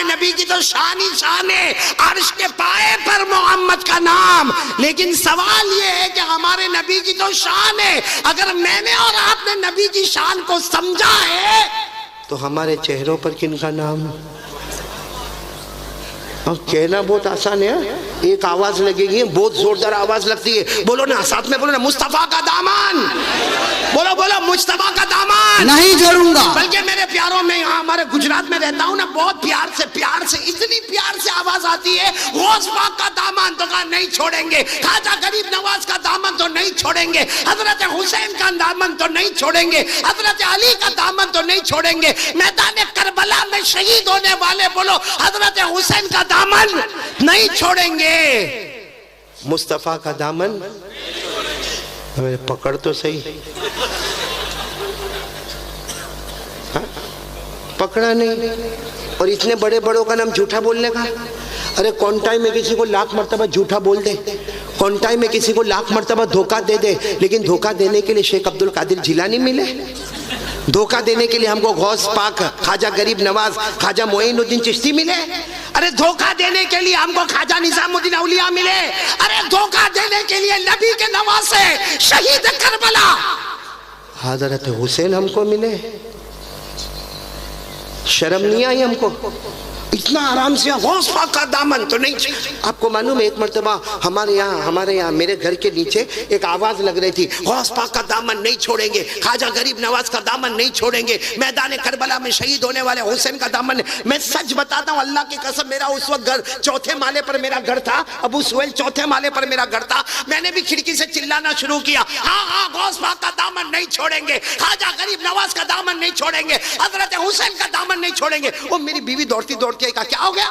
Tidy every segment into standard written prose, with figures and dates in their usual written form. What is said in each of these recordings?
نبی کی تو شان ہی شان ہے، عرش کے پائے پر محمد کا نام. لیکن سوال یہ ہے کہ ہمارے نبی کی تو شان ہے، اگر میں نے اور آپ نے نبی کی شان کو سمجھا ہے تو ہمارے چہروں پر کن کا نام؟ کہنا بہت آسان ہے، ایک آواز لگے گی، بہت زوردار آواز لگتی ہے. بولو نا، ساتھ میں بولو نا، مصطفیٰ کا دامن. بولو بولو، مصطفیٰ کا دامن نہیں چھوڑوں گا. بلکہ میرے پیاروں میں یہاں ہمارے گجرات میں رہتا ہوں نا، بہت پیار سے اتنی پیار سے آواز آتی ہے، غوث پاک کا دامن تو کہا نہیں چھوڑیں گے، خواجہ غریب نواز کا دامن تو نہیں چھوڑیں گے، حضرت حسین کا دامن تو نہیں چھوڑیں گے، حضرت علی کا دامن تو نہیں چھوڑیں گے، میدان کربلا میں شہید ہونے والے بولو حضرت حسین کا دامن نہیں چھوڑیں گے. مصطفیٰ کا دامن پکڑ تو صحیح، پکڑا نہیں. اور اتنے بڑے بڑوں کا نام جھوٹا بولنے کا. ارے کون ٹائم میں کسی کو لاکھ مرتبہ جھوٹا بول دے، کون ٹائم میں کسی کو لاکھ مرتبہ دھوکہ دے دے، لیکن دھوکہ دینے کے لیے شیخ عبد القادر جیلانی ملے، دھوکہ دینے کے لیے ہم کو غوث پاک، خواجہ غریب نواز، خواجہ معین الدین چشتی ملے. ارے دھوکہ دینے کے لیے ہم کو خواجہ نظام الدین اولیاء ملے. ارے دھوکہ دینے کے لیے نبی کے نواسے شہید کربلا حضرت حسین ہم کو ملے. شرم نہیں آئی ہم کو؟ اتنا آرام سے غوث پاک کا دامن تو نہیں. آپ کو معلوم ہے ایک مرتبہ ہمارے یہاں میرے گھر کے نیچے ایک آواز لگ رہی تھی، غوث پاک کا دامن نہیں چھوڑیں گے، خواجہ غریب نواز کا دامن نہیں چھوڑیں گے، میدان کربلا میں شہید ہونے والے حسین کا دامن. میں سچ بتاتا ہوں اللہ کی قسم، میرا اس وقت گھر چوتھے مالے پر میرا گھر تھا، ابو سہیل چوتھے مالے پر میرا گھر تھا. میں نے بھی کھڑکی سے چلانا شروع کیا، ہاں غوث پاک کا دامن نہیں چھوڑیں گے، خواجہ غریب نواز کا دامن نہیں چھوڑیں گے، حضرت حسین کا دامن نہیں چھوڑیں گے. وہ میری بیوی دوڑتی کہا کیا ہو گیا؟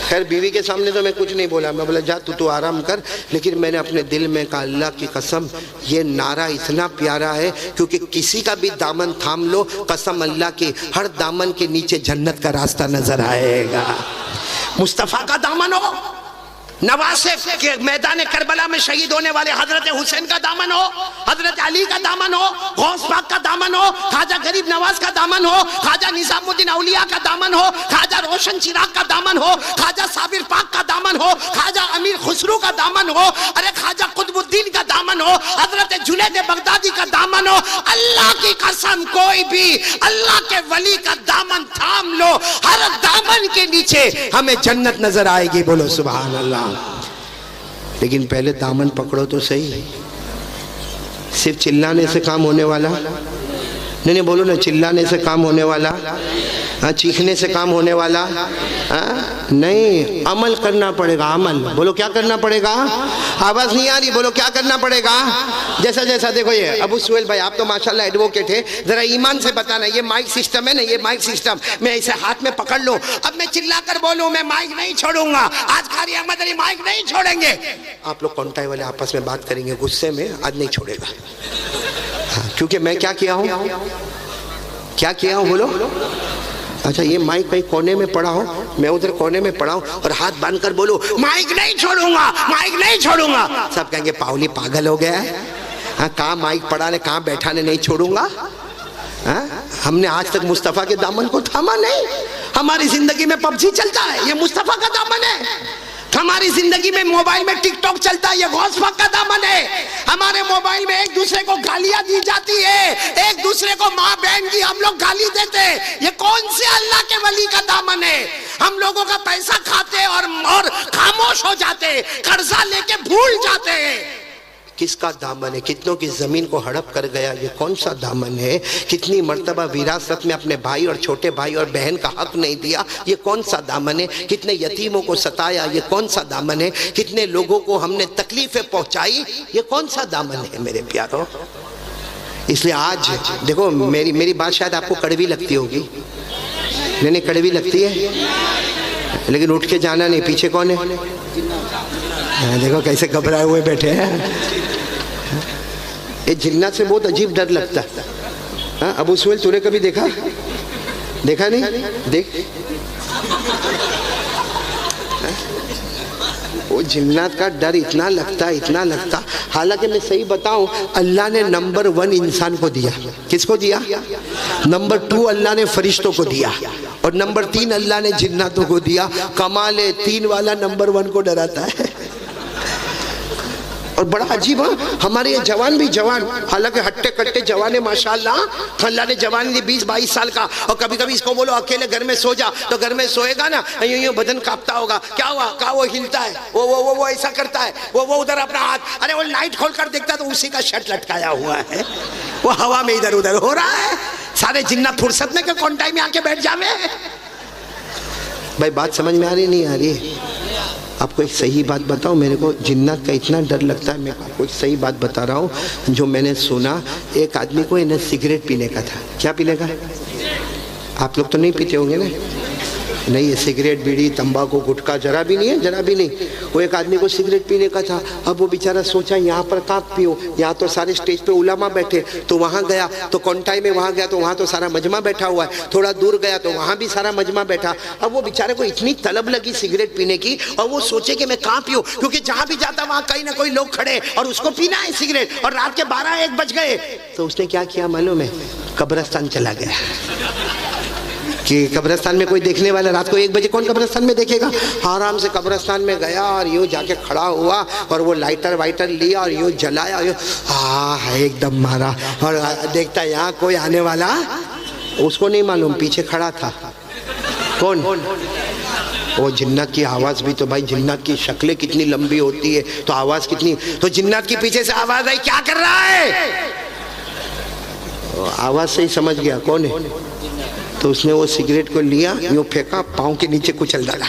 خیر بیوی کے سامنے تو میں کچھ نہیں بولا، میں بولا جا تو آرام کر. لیکن میں نے اپنے دل میں کہا اللہ کی قسم یہ نعرہ اتنا پیارا ہے، کیونکہ کسی کا بھی دامن تھام لو، قسم اللہ کی ہر دامن کے نیچے جنت کا راستہ نظر آئے گا. مصطفیٰ کا دامن ہو، نواسے کے میدان کربلا میں شہید ہونے والے حضرت حسین کا دامن ہو، حضرت علی کا دامن ہو، غوث پاک کا دامن ہو، خواجہ غریب نواز کا دامن ہو، خواجہ نظام الدین اولیاء کا دامن ہو، خواجہ روشن چراغ کا دامن ہو، خواجہ صابر پاک کا دامن ہو، خواجہ امیر خسرو کا دامن ہو، ارے خواجہ قطب الدین کا دامن ہو، حضرت جنید بغدادی کا دامن ہو. اللہ کی قسم کوئی بھی اللہ کے ولی کا دامن تھام لو، ہر دامن کے نیچے ہمیں جنت نظر آئے گی. بولو سبحان اللہ. لیکن پہلے دامن پکڑو تو صحیح. صرف چلانے سے کام ہونے والا نہیں، بولو نا، چلانے سے کام ہونے والا، چیخنے سے کام ہونے والا نہیں، عمل کرنا پڑے گا. عمل بولو کیا کرنا پڑے گا؟ آواز نہیں آ رہی، بولو کیا کرنا پڑے گا؟ جیسا دیکھو یہ ابو سہیل بھائی، آپ تو ماشاءاللہ ایڈوکیٹ ہے، ذرا ایمان سے بتانا، یہ مائک سسٹم ہے نا، یہ مائک سسٹم میں اسے ہاتھ میں پکڑ لوں، اب میں چلا کر بولوں میں مائک نہیں چھوڑوں گا، آج قاری احمد علی مائک نہیں چھوڑیں گے. آپ لوگ کونٹائی والے آپس میں بات کریں گے غصے میں، آج نہیں چھوڑے گا. کیونکہ میں کیا کیا ہوں بولو. اچھا یہ مائک کہیں کونے میں پڑا ہو، میں ادھر کونے میں پڑا ہوں اور ہاتھ باندھ کر بولو مائک نہیں چھوڑوں گا، مائک نہیں چھوڑوں گا، سب کہیں گے پاولی پاگل ہو گیا ہے. کہاں مائک پڑا نے، کہاں بیٹھا نے نہیں چھوڑوں گا. ہم نے آج تک مصطفیٰ کے دامن کو تھاما نہیں. ہماری زندگی میں پب جی چلتا ہے، یہ مصطفیٰ کا دامن ہے. ہماری زندگی میں موبائل میں ٹک ٹاک چلتا ہے، یہ غوث پاک کا دامن ہے. ہمارے موبائل میں ایک دوسرے کو گالیاں دی جاتی ہے، ایک دوسرے کو ماں بہن کی ہم لوگ گالی دیتے ہیں، یہ کون سے اللہ کے ولی کا دامن ہے؟ ہم لوگوں کا پیسہ کھاتے اور خاموش ہو جاتے، قرضہ لے کے بھول جاتے ہیں. کس کا دامن ہے؟ کتنوں کی زمین کو ہڑپ کر گیا، یہ کون سا دامن ہے؟ کتنی مرتبہ وراثت میں اپنے بھائی اور چھوٹے بھائی اور بہن کا حق نہیں دیا، یہ کون سا دامن ہے؟ کتنے یتیموں کو ستایا، یہ کون سا دامن ہے؟ کتنے لوگوں کو ہم نے تکلیفیں پہنچائی، یہ کون سا دامن ہے میرے پیاروں؟ اس لیے آج دیکھو میری بات شاید آپ کو کڑوی لگتی ہوگی، نہیں کڑوی لگتی ہے، لیکن اٹھ کے جانا نہیں. پیچھے کون ہے؟ دیکھو کیسے گھبرائے ہوئے بیٹھے ہیں. یہ جنات سے بہت عجیب ڈر لگتا ہے. ابو سہیل تو نے کبھی دیکھا نہیں؟ دیکھ وہ جنات کا ڈر اتنا لگتا. حالانکہ میں صحیح بتاؤں, اللہ نے نمبر 1 انسان کو دیا. کس کو دیا؟ نمبر 2 اللہ نے فرشتوں کو دیا, اور نمبر 3 اللہ نے جناتوں کو دیا. کمال ہے, 3 والا نمبر 1 کو ڈراتا ہے. اور بڑا عجیب ہے, ہمارے یہ جوان بھی جوان, حالانکہ ہٹے کٹے جوان ہے ماشاءاللہ, اللہ نے جوان دی 20-22 سال کا, اور کبھی کبھی اس کو بولو اکیلے گھر میں سو جا, تو گھر میں سوئے گا نا, یوں بدن کانپتا ہوگا. کیا ہوا؟ کہا وہ ہلتا ہے, وہ ایسا کرتا ہے, وہ ادھر اپنا ہاتھ, ارے وہ لائٹ کھول کر دیکھتا تو اسی کا شرٹ لٹکایا ہوا ہے, وہ ہوا میں ادھر ادھر ہو رہا ہے. سارے جنات فرصت میں کہ کونٹائی میں آ کے بیٹھ جاوے. بھائی بات سمجھ میں آ رہی نہیں آ رہی؟ آپ کو ایک صحیح بات بتاؤں, میرے کو جنات کا اتنا ڈر لگتا ہے. میں آپ کو ایک صحیح بات بتا رہا ہوں جو میں نے سنا. ایک آدمی کو انہیں سگریٹ پینے کا تھا. کیا پینے کا؟ آپ لوگ تو نہیں پیتے ہوں گے نا, نہیں, یہ سگریٹ بیڑی تمباکو گٹکا ذرا بھی نہیں ہے, ذرا بھی نہیں. وہ ایک آدمی کو سگریٹ پینے کا تھا. اب وہ بیچارہ سوچا یہاں پر کہاں پیوں, یہاں تو سارے سٹیج پہ علماء بیٹھے, تو وہاں گیا تو کونٹائی میں وہاں گیا تو وہاں تو سارا مجمع بیٹھا ہوا ہے. تھوڑا دور گیا تو وہاں بھی سارا مجمع بیٹھا. اب وہ بیچارے کو اتنی طلب لگی سگریٹ پینے کی, اور وہ سوچے کہ میں کہاں پیوں, کیونکہ جہاں بھی جاتا وہاں کہیں نہ کوئی لوگ کھڑے اور اس کو پینا ہے سگریٹ, اور رات کے 12-1 بج گئے. تو اس نے کیا کیا معلوم ہے؟ قبرستان چلا گیا. کہ قبرستان میں کوئی دیکھنے والا, رات کو 1 بجے کون قبرستان میں دیکھے گا. آرام سے قبرستان میں گیا اور یوں جا کے کھڑا ہوا, اور وہ لائٹر وائٹر لیا اور یوں جلایا, ایک دم مارا, اور دیکھتا یہاں کوئی آنے والا, اس کو نہیں معلوم پیچھے کھڑا تھا کون, وہ جنات کی آواز بھی. تو بھائی جنات کی شکلیں کتنی لمبی ہوتی ہے, تو آواز کتنی, تو جنات کی پیچھے سے آواز آئی, کیا کر رہا ہے؟ آواز سے ہی سمجھ گیا کون ہے. تو اس نے وہ سگریٹ کو لیا, یوں پھینکا, پاؤں کے نیچے کچل ڈالا.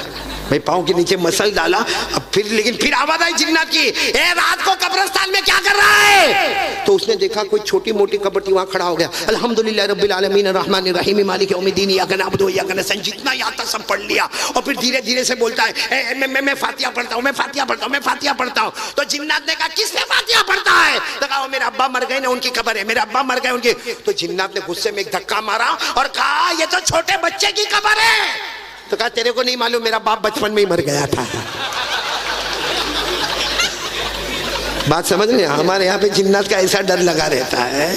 بھائی پاؤں کے نیچے مسل ڈالا. اب لیکن پھر آواز آئی جنات کی, اے رات کو قبرستان میں کیا کر رہا ہے؟ تو اس نے دیکھا کوئی چھوٹی موٹی قبر تھی, وہاں کھڑا ہو گیا. الحمدللہ رب العالمین الرحمن الرحیم مالک یوم الدین ایاک نعبد و ایاک نستعین, جتنا یہاں تک سب پڑھ لیا. اور پھر دھیرے دھیرے سے بولتا ہے, میں فاتحہ پڑھتا ہوں, میں فاتحہ پڑھتا ہوں, میں فاتحہ پڑھتا ہوں. تو جنات نے کہا کس نے فاتحہ پڑھتا ہے؟ تو کہا میرے ابا مر گئے نا, ان کی قبر ہے, میرے ابا مر گئے ان کی. تو جنات نے غصے میں ایک دھکا مارا اور کہا یہ تو چھوٹے بچے کی قبر ہے. تو کہا تیرے کو نہیں معلوم, میرا باپ بچپن میں ہی مر گیا تھا. بات سمجھ رہے ہیں؟ ہمارے یہاں پہ جنات کا ایسا ڈر لگا رہتا ہے.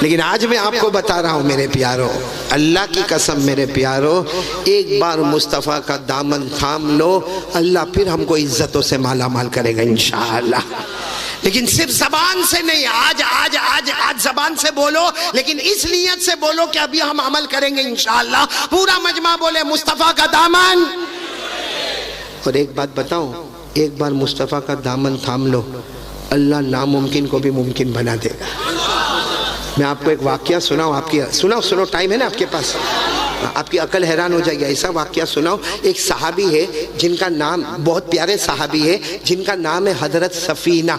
لیکن آج میں آپ کو بتا رہا ہوں میرے پیارو, اللہ کی قسم میرے پیارو, ایک بار مصطفیٰ کا دامن تھام لو, اللہ پھر ہم کو عزتوں سے مالا مال کرے گا انشاءاللہ. لیکن صرف زبان سے نہیں, آج زبان سے بولو, لیکن اس نیت سے بولو کہ ابھی ہم عمل کریں گے انشاءاللہ. پورا مجمع بولے مصطفیٰ کا دامن. اور ایک بات بتاؤں, ایک بار مصطفیٰ کا دامن تھام لو, اللہ ناممکن کو بھی ممکن بنا دے گا. میں آپ کو ایک واقعہ سناؤں, آپ کی سنو ٹائم ہے نا آپ کے پاس, آپ کی عقل حیران ہو جائے گی. ایسا واقعہ سناؤ. ایک صحابی ہے جن کا نام, بہت پیارے صحابی ہے جن کا نام ہے حضرت سفینہ.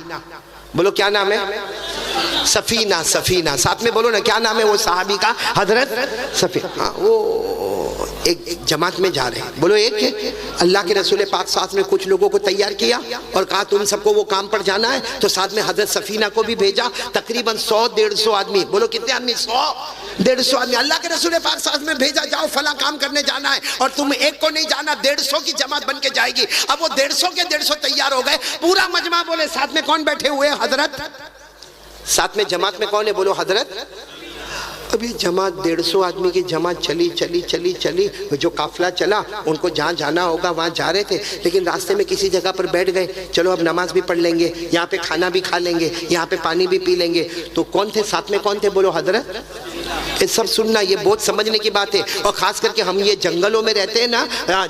بولو کیا نام ہے؟ سفینہ. ساتھ میں بولو نا, کیا نام ہے وہ صحابی کا؟ حضرت سفینہ. وہ ایک جماعت میں جا رہے ہیں, بولو ایک. اللہ کے رسول پاک ساتھ میں کچھ لوگوں کو تیار کیا اور کہا تم سب کو وہ کام پر جانا ہے, تو ساتھ میں حضرت سفینہ کو بھی بھیجا. تقریباً 100-150 آدمی, بولو کتنے آدمی؟ 100-150 آدمی. اللہ کے رسول پاک ساتھ میں بھیجا, جاؤ فلاں کام کرنے جانا ہے, اور تم ایک کو نہیں جانا, 150 کی جماعت بن کے جائے گی. اب وہ 150 کے 150 تیار ہو گئے. پورا مجمع بولے ساتھ میں کون بیٹھے ہوئے؟ حضرت. ساتھ میں جماعت میں کون ہے؟ بولو حضرت. اب یہ جماعت 150 آدمی کی جماعت چلی, جو قافلہ چلا ان کو جہاں جانا ہوگا وہاں جا رہے تھے, لیکن راستے میں کسی جگہ پر بیٹھ گئے. چلو اب نماز بھی پڑھ لیں گے, یہاں پہ کھانا بھی کھا لیں گے, یہاں پہ پانی بھی پی لیں گے. تو کون تھے ساتھ میں؟ کون تھے؟ بولو حضرت. یہ سب سننا, یہ بہت سمجھنے کی بات ہے, اور خاص کر کے ہم یہ جنگلوں میں رہتے ہیں نا,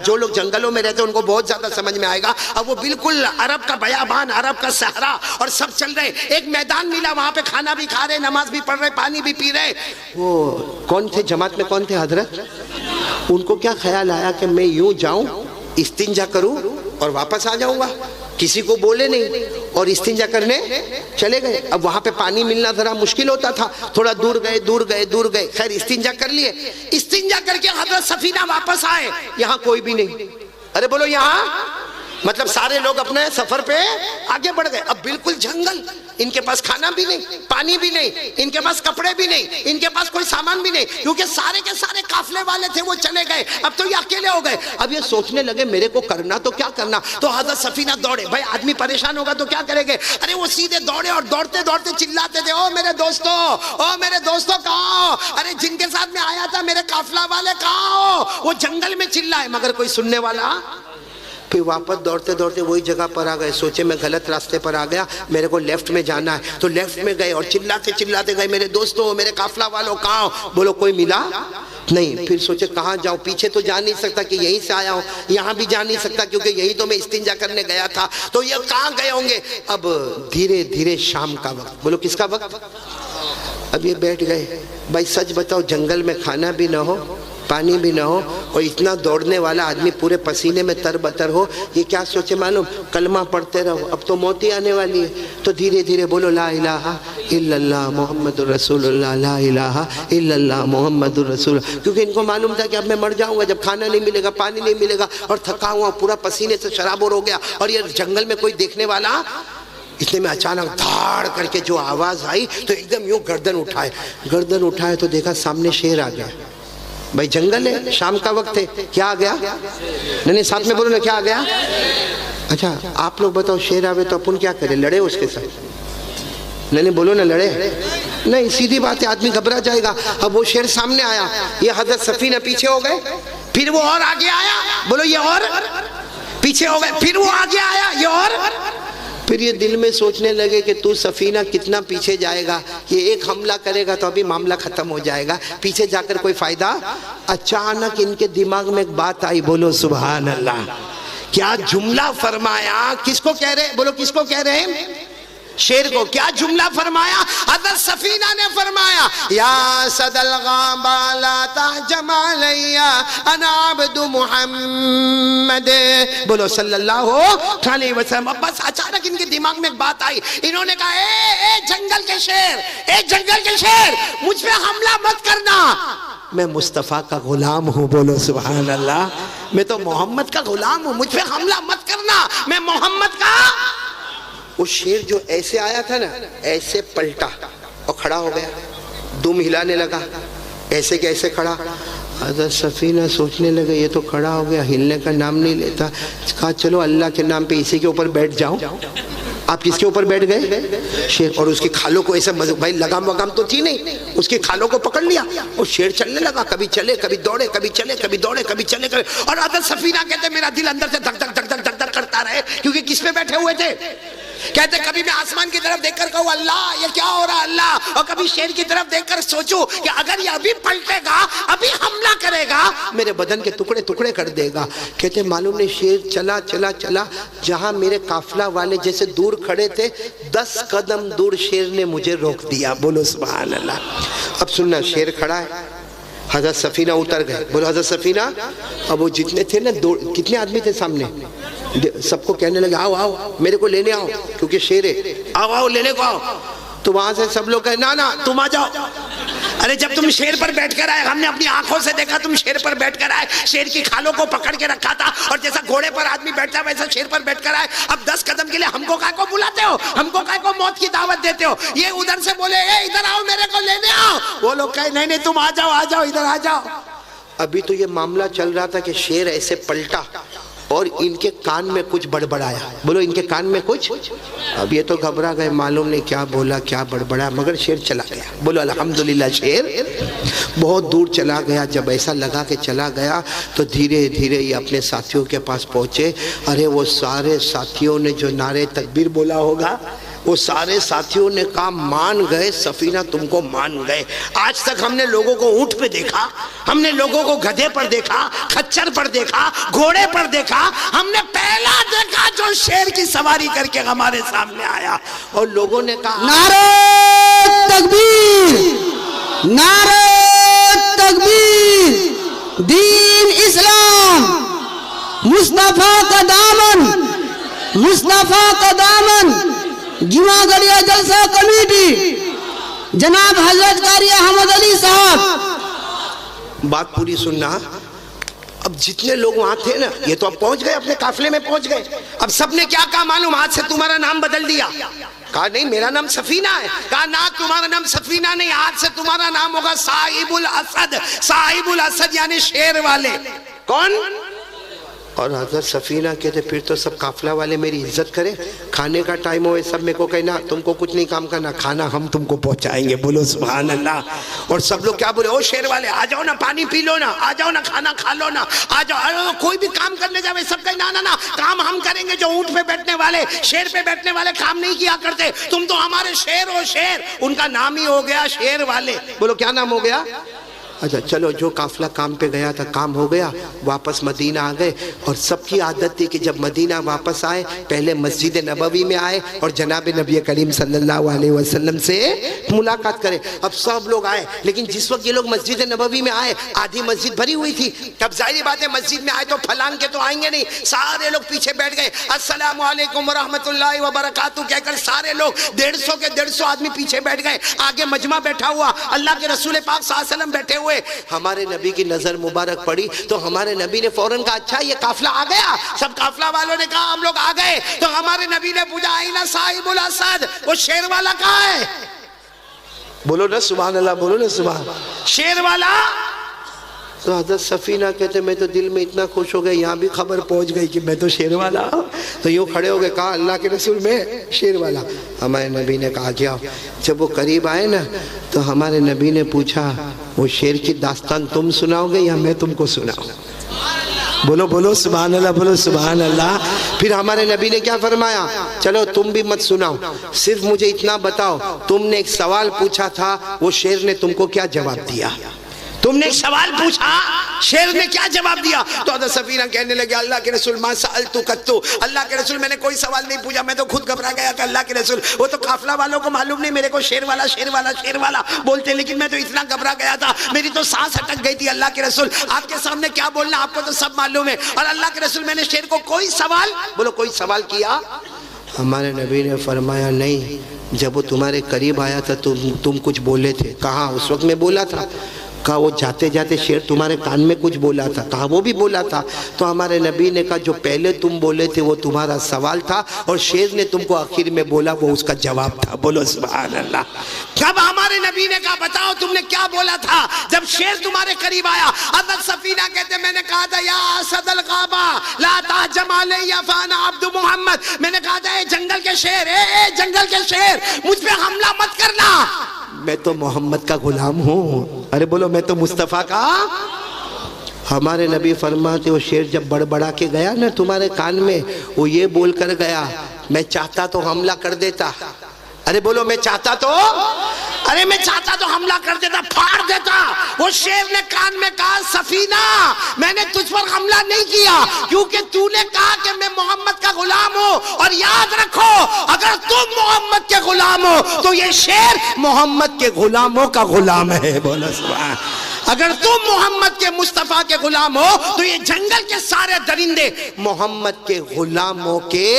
جو لوگ جنگلوں میں رہتے ہیں ان کو بہت زیادہ سمجھ میں آئے گا. اب وہ بالکل عرب کا بیابان, عرب کا صحرا, اور سب چل رہے, ایک میدان ملا, وہاں پہ کھانا بھی کھا رہے, نماز بھی پڑھ رہے, پانی بھی پی رہے. وہ کون تھے جماعت میں؟ کون تھے؟ حضرت. ان کو کیا خیال آیا کہ میں یوں جاؤں, استنجا کروں اور واپس آ جاؤں گا, کسی کو بولے نہیں, اور استنجا کرنے چلے گئے. اب وہاں پہ پانی ملنا ذرا مشکل ہوتا تھا, تھوڑا دور گئے. خیر استنجا کر لیے, استنجا کر کے حضرت سفینہ واپس آئے. یہاں کوئی بھی نہیں. ارے بولو یہاں, مطلب سارے لوگ اپنے سفر پہ آگے بڑھ گئے. اب بالکل جنگل, ان کے پاس کھانا بھی نہیں، پانی بھی نہیں، ان کے پاس کپڑے بھی نہیں، ان کے پاس کوئی سامان بھی نہیں، کیونکہ سارے کے سارے قافلے والے تھے وہ چلے گئے، اب تو یہ اکیلے ہو گئے۔ اب یہ سوچنے لگے میرے کو کرنا تو کیا کرنا، تو حضرت سفینہ دوڑے۔ بھائی آدمی پریشان ہوگا تو کیا کرے گے؟ ارے وہ سیدھے دوڑے اور دوڑتے دوڑتے چلاتے تھے، او میرے دوستو، او میرے دوستو کہاں ہو؟ ارے جن کے ساتھ میں آیا تھا میرے قافلہ والے کہاں ہو؟ وہ جنگل میں چلائے مگر کوئی سننے والا۔ پھر واپس دوڑتے دوڑتے وہی جگہ پر آ گئے، سوچے میں غلط راستے پر آ گیا، میرے کو لیفٹ میں جانا ہے، تو لیفٹ میں گئے اور چلاتے چلاتے گئے، میرے دوستوں میرے قافلہ والوں کہاں ہو؟ بولو کوئی ملا نہیں۔ پھر سوچے کہاں جاؤں، پیچھے تو جا نہیں سکتا کہ یہیں سے آیا ہوں، یہاں بھی جا نہیں سکتا کیونکہ یہی تو میں استنجا کرنے گیا تھا، تو یہ کہاں گئے ہوں گے؟ اب دھیرے دھیرے شام کا وقت، بولو کس کا وقت؟ اب یہ بیٹھ گئے۔ بھائی سچ بتاؤ، جنگل میں کھانا بھی نہ ہو، پانی بھی نہ ہو، اور اتنا دوڑنے والا آدمی پورے پسینے میں تر بتر ہو، یہ کیا سوچے معلوم؟ کلمہ پڑھتے رہو، اب تو موت ہی آنے والی ہے، تو دھیرے دھیرے بولو لا الہ الا اللہ محمد الرسول اللہ، لا الہ الا اللہ محمد الرسول اللہ، کیونکہ ان کو معلوم تھا کہ اب میں مر جاؤں گا جب کھانا نہیں ملے گا، پانی نہیں ملے گا، اور تھکا ہوا پورا پسینے سے شرابور ہو گیا، اور یہ جنگل میں کوئی دیکھنے والا۔ اتنے میں اچانک دھاڑ کر کے جو آواز آئی تو ایک دم یوں گردن اٹھائے تو دیکھا سامنے شیر آ گیا۔ بھائی جنگل ہے، شام کا وقت ہے، کیا آ گیا؟ نہیں ساتھ میں بولو نا، کیا آ گیا؟ اچھا آپ لوگ بتاؤ، شیر آوے تو اپن کیا کرے؟ لڑے اس کے ساتھ؟ نہیں بولو نا، لڑے نہیں، سیدھی بات ہے، آدمی گھبرا جائے گا۔ اب وہ شیر سامنے آیا، یہ حضرت سفینہ پیچھے ہو گئے، پھر وہ اور آگے آیا، بولو یہ اور پیچھے ہو گئے، پھر وہ آگے آیا، یہ اور، پھر یہ دل میں سوچنے لگے کہ تو سفینہ کتنا پیچھے جائے گا، یہ ایک حملہ کرے گا تو ابھی معاملہ ختم ہو جائے گا، پیچھے جا کر کوئی فائدہ۔ اچانک ان کے دماغ میں ایک بات آئی، بولو سبحان اللہ، کیا جملہ فرمایا؟ کس کو کہہ رہے؟ بولو کس کو کہہ رہے ہیں؟ شیر کو۔ کیا جملہ فرمایا؟ حضرت سفینہ نے فرمایا، یا صد الغابہ لا تحجم علیہ انا عبد محمد، بولو صلی اللہ علیہ وسلم۔ بس اچانک ان کے دماغ میں ایک بات آئی، انہوں نے کہا اے جنگل کے شیر، اے جنگل کے شیر، مجھ پہ حملہ مت کرنا، میں مصطفیٰ کا غلام ہوں، بولو سبحان اللہ، میں تو محمد کا غلام ہوں، مجھ پہ حملہ مت کرنا، میں محمد کا۔ وہ شیر جو ایسے آیا تھا نا، ایسے پلٹا اور کھڑا ہو گیا، دم ہلانے لگا، ایسے کیسے کھڑا؟ حضرت سفینہ سوچنے لگے یہ تو کھڑا ہو گیا، ہلنے کا نام نہیں لیتا، کہا چلو اللہ کے نام پہ اسی کے اوپر بیٹھ جاؤں۔ آپ کس کے اوپر بیٹھ گئے؟ شیر، اور اس کی کھالوں کو ایسے بھائی لگام وگام تو تھی نہیں، اس کی کھالوں کو پکڑ لیا اور شیر چلنے لگا، کبھی چلے کبھی دوڑے، کبھی چلے کبھی دوڑے، کبھی چلے کبھی، اور حضرت سفینہ کہتے میرا دل اندر سے دھک دھک دھک دھک دھک دھک کرتا رہے، کیونکہ کس پہ بیٹھے ہوئے تھے؟ کہتے کبھی میں آسمان کی طرف دیکھ کر کہوں اللہ یہ کیا ہو رہا اللہ، اور کبھی شیر کی طرف دیکھ کر سوچوں کہ اگر یہ ابھی پلٹے گا، ابھی حملہ کرے گا، میرے بدن کے ٹکڑے ٹکڑے کر دے گا۔ کہتے معلوم نہیں شیر چلا چلا چلا، جہاں میرے قافلہ والے جیسے دور کھڑے تھے 10 قدم دور شیر نے مجھے روک دیا، بولو سبحان اللہ۔ اب سننا، شیر کھڑا ہے، حضرت سفینہ اتر گئے، بولو حضرت سفینہ۔ اب وہ جتنے تھے نا، کتنے آدمی تھے سامنے، سب کو کہنے لگے آؤ آؤ میرے کو لینے آؤ، کیونکہ شیر ہے، آؤ آؤ لینے کو آؤ، تو وہاں سے سب لوگ کہے نا تم آ جاؤ۔ ارے جب تم شیر پر بیٹھ کر آئے، ہم نے اپنی آنکھوں سے دیکھا تم شیر پر بیٹھ کر آئے، شیر کی کھالوں کو پکڑ کے رکھا تھا، اور جیسا گھوڑے پر آدمی بیٹھتا ہے ویسا شیر پر بیٹھ کر آئے، اب 10 قدم کے لیے ہم کو کائے کو بلاتے ہو، ہم کو کائے کو موت کی دعوت دیتے ہو؟ یہ ادھر سے بولے اے ادھر آؤ میرے کو لینے آؤ، وہ لوگ کہے نہیں نہیں تم آ جاؤ ادھر آ جاؤ۔ ابھی تو یہ معاملہ چل رہا تھا کہ شیر ایسے پلٹا اور ان کے کان میں کچھ بڑبڑایا، بولو ان کے کان میں کچھ، اب یہ تو گھبرا گئے، معلوم نہیں کیا بولا کیا بڑبڑا، مگر شیر چلا گیا، بولو الحمدللہ شیر بہت دور چلا گیا۔ جب ایسا لگا کہ چلا گیا تو دھیرے دھیرے یہ اپنے ساتھیوں کے پاس پہنچے، ارے وہ سارے ساتھیوں نے جو نعرے تکبیر بولا ہوگا، وہ سارے ساتھیوں نے کہا مان گئے سفینہ، تم کو مان گئے۔ آج تک ہم نے لوگوں کو اونٹ پہ دیکھا، ہم نے لوگوں کو گدھے پر دیکھا، خچر پر دیکھا، گھوڑے پر دیکھا، ہم نے پہلا دیکھا جو شیر کی سواری کر کے ہمارے سامنے آیا، اور لوگوں نے کہا نعرہ تکبیر، نعرہ تکبیر، دین اسلام، مصطفیٰ کا دامن، مصطفیٰ کا دامن، جمعہ گڑیا جلسہ کمیٹی، جناب حضرت قاری احمد علی صاحب۔ بات پوری سننا۔ اب جتنے لوگ وہاں تھے نا، یہ تو اب پہنچ گئے، اپنے قافلے میں پہنچ گئے، اب سب نے کیا کہا معلوم؟ آج سے تمہارا نام بدل دیا، کہا نہیں میرا نام سفینہ ہے. کہا نہ تمہارا نام سفینہ نہیں, آج سے تمہارا نام ہوگا صاحب الاسد. صاحب الاسد یعنی شیر والے. کون؟ اور حضرت سفینہ کہتے پھر تو سب قافلہ والے میری عزت کرے, کھانے کا ٹائم ہوئے سب میرے کو کہنا تم کو کچھ نہیں کام کرنا, کھانا ہم تم کو پہنچائیں گے. بولو سبحان اللہ. اور سب لوگ کیا بولے, او شیر والے آ جاؤ نا, پانی پی لو نا, آ جاؤ نا, کھانا کھا لو نا, آ جاؤ. کوئی بھی کام کرنے جاوے سب کہیں نا نا نا, کام ہم کریں گے. جو اونٹ پہ بیٹھنے والے, شیر پہ بیٹھنے والے کام نہیں کیا کرتے, تم تو ہمارے شیر ہو. شیر ان کا نام ہی ہو گیا شیر والے. بولو کیا نام ہو گیا؟ اچھا چلو, جو قافلہ کام پہ گیا تھا کام ہو گیا, واپس مدینہ آ گئے. اور سب کی عادت تھی کہ جب مدینہ واپس آئے پہلے مسجد نبوی میں آئے اور جناب نبی کریم صلی اللہ علیہ وسلم سے ملاقات کرے. اب سب لوگ آئے, لیکن جس وقت یہ لوگ مسجد نبوی میں آئے آدھی مسجد بھری ہوئی تھی. اب ظاہری بات ہے مسجد میں آئے تو پھلان کے تو آئیں گے نہیں, سارے لوگ پیچھے بیٹھ گئے. السلام علیکم ورحمۃ اللہ وبرکاتہ کہہ کر سارے لوگ 150 آدمی پیچھے بیٹھ گئے. آگے مجمع بیٹھا ہوا, اللہ کے رسول پاک صلی اللہ علیہ وسلم بیٹھے ہوئے. ہمارے نبی کی نظر مبارک پڑی تو ہمارے نبی نے فوراً کہا اچھا یہ قافلہ آ گیا. سب قافلہ والوں نے کہا ہم لوگ آ گئے. تو ہمارے نبی نے پوچھا آئینہ صاحب الاسد, وہ شیر والا کہاں ہے؟ بولو نا سبحان اللہ, بولو نا سبحان. شیر والا. تو حضرت سفینہ کہتے میں تو دل میں اتنا خوش ہو گئے, یہاں بھی خبر پہنچ گئی کہ میں تو شیر والا. تو یوں کھڑے ہو گئے, کہا اللہ کے رسول میں شیر والا. ہمارے نبی نے کہا کیا؟ جب وہ قریب آئے نا تو ہمارے نبی نے پوچھا وہ شیر کی داستان تم سناؤ گے یا میں تم کو سناؤں؟ بولو بولو سبحان اللہ, بولو سبحان اللہ. پھر ہمارے نبی نے کیا فرمایا, چلو تم بھی مت سناؤ, صرف مجھے اتنا بتاؤ تم نے ایک سوال پوچھا تھا, وہ شیر نے تم کو کیا جواب دیا؟ تم نے ایک سوال پوچھا, شیر نے کیا جواب دیا؟ تو حضرت سفینہ کہنے لگے اللہ کے رسول ما سألتو کتو, اللہ کے رسول میں نے کوئی سوال نہیں پوچھا, میں تو خود گھبرا گیا تھا. اللہ کے رسول وہ تو قافلہ والوں کو معلوم نہیں میرے کو شیر والا شیر والا شیر والا بولتے, لیکن میں تو اتنا گھبرا گیا تھا میری تو سانس اٹک گئی تھی. اللہ کے رسول آپ کے سامنے کیا بولنا, آپ کو تو سب معلوم ہے. اور اللہ کے رسول میں نے شیر کو کوئی سوال, بولو کوئی سوال کیا؟ ہمارے نبی نے فرمایا نہیں, جب وہ تمہارے قریب آیا تھا تم کچھ بولے تھے. کہاں؟ اس وقت میں بولا تھا. کہا وہ جاتے جاتے شیر تمہارے کان میں کچھ بولا تھا. کہا وہ بھی بولا تھا. تو ہمارے نبی نے کہا جو پہلے تم بولے تھے وہ تمہارا سوال تھا, اور شیر نے تم کو آخر میں بولا وہ اس کا جواب تھا. بولو سبحان اللہ. جب ہمارے نبی نے کہا بتاؤ تم نے کیا بولا تھا جب شیر تمہارے قریب آیا؟ حضرت سفینہ کہتے میں نے کہا تھا یا اسد الغابہ لا تہجم علی فانا عبد محمد. میں نے کہا تھا اے جنگل کے شیر, اے جنگل کے شیر, مجھ پہ حملہ مت کرنا, میں تو محمد کا غلام ہوں. ارے بولو میں تو مصطفیٰ کا. ہمارے نبی فرماتے وہ شیر جب بڑبڑا کے گیا نا تمہارے کان میں, وہ یہ بول کر گیا میں چاہتا تو حملہ کر دیتا. ارے بولو میں چاہتا تو, ارے میں چاہتا تو حملہ کر دیتا, پھاڑ دیتا. وہ شیر نے کان میں کہا سفینہ میں نے تجھ پر حملہ نہیں کیا کیونکہ تو نے کہا کہ میں محمد کا غلام ہوں, اور یاد رکھو اگر تم محمد کے غلام ہو تو یہ شیر محمد کے غلاموں کا غلام ہے. بولو سبحان. اگر تم محمد کے مصطفیٰ کے غلام ہو تو یہ جنگل کے سارے درندے محمد کے غلاموں کے.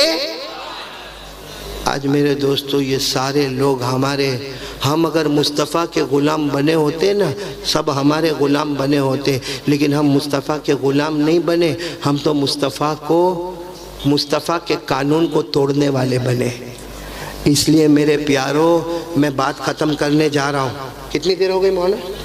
آج میرے دوستو یہ سارے لوگ ہم اگر مصطفیٰ کے غلام بنے ہوتے نا, سب ہمارے غلام بنے ہوتے, لیکن ہم مصطفیٰ کے غلام نہیں بنے, ہم تو مصطفیٰ کے قانون کو توڑنے والے بنے. اس لیے میرے پیارو میں بات ختم کرنے جا رہا ہوں. کتنی دیر ہو گئی مولانا؟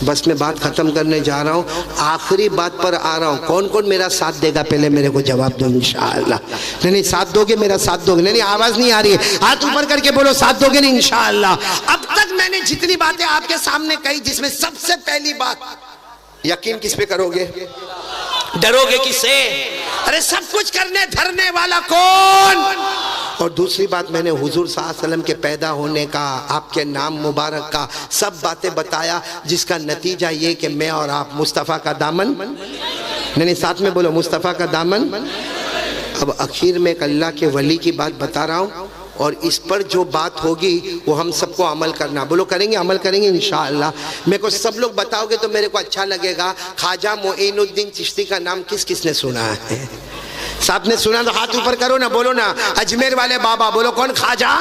بس میں بات ختم کرنے جا رہا ہوں, آخری بات پر آ رہا ہوں. کون کون میرا ساتھ دے گا پہلے میرے کو جواب دو انشاءاللہ. نہیں ساتھ دو گے, میرا ساتھ دو گے؟ نہیں آواز نہیں آ رہی ہے, ہاتھ اوپر کر کے بولو ساتھ دو گے نہیں انشاءاللہ. اب تک میں نے جتنی باتیں آپ کے سامنے کہی, جس میں سب سے پہلی بات, یقین کس پہ کرو گے؟ ڈرو گے کس سے؟ ارے سب کچھ کرنے دھرنے والا کون؟ اور دوسری بات میں نے حضور صلی اللہ علیہ وسلم کے پیدا ہونے کا, آپ کے نام مبارک کا, سب باتیں بتایا, جس کا نتیجہ یہ کہ میں اور آپ مصطفیٰ کا دامن, نہیں ساتھ میں بولو مصطفیٰ کا دامن. اب اخیر میں ایک اللہ کے ولی کی بات بتا رہا ہوں, اور اس پر جو بات ہوگی وہ ہم سب کو عمل کرنا. بولو کریں گے, عمل کریں گے انشاءاللہ. میرے کو سب لوگ بتاؤ گے تو میرے کو اچھا لگے گا. خواجہ معین الدین چشتی کا نام کس کس نے سنا ہے؟ صاحب نے سنا تو ہاتھ اوپر کرو نا, بولو نا. اجمیر والے بابا, بولو کون؟ خواجہ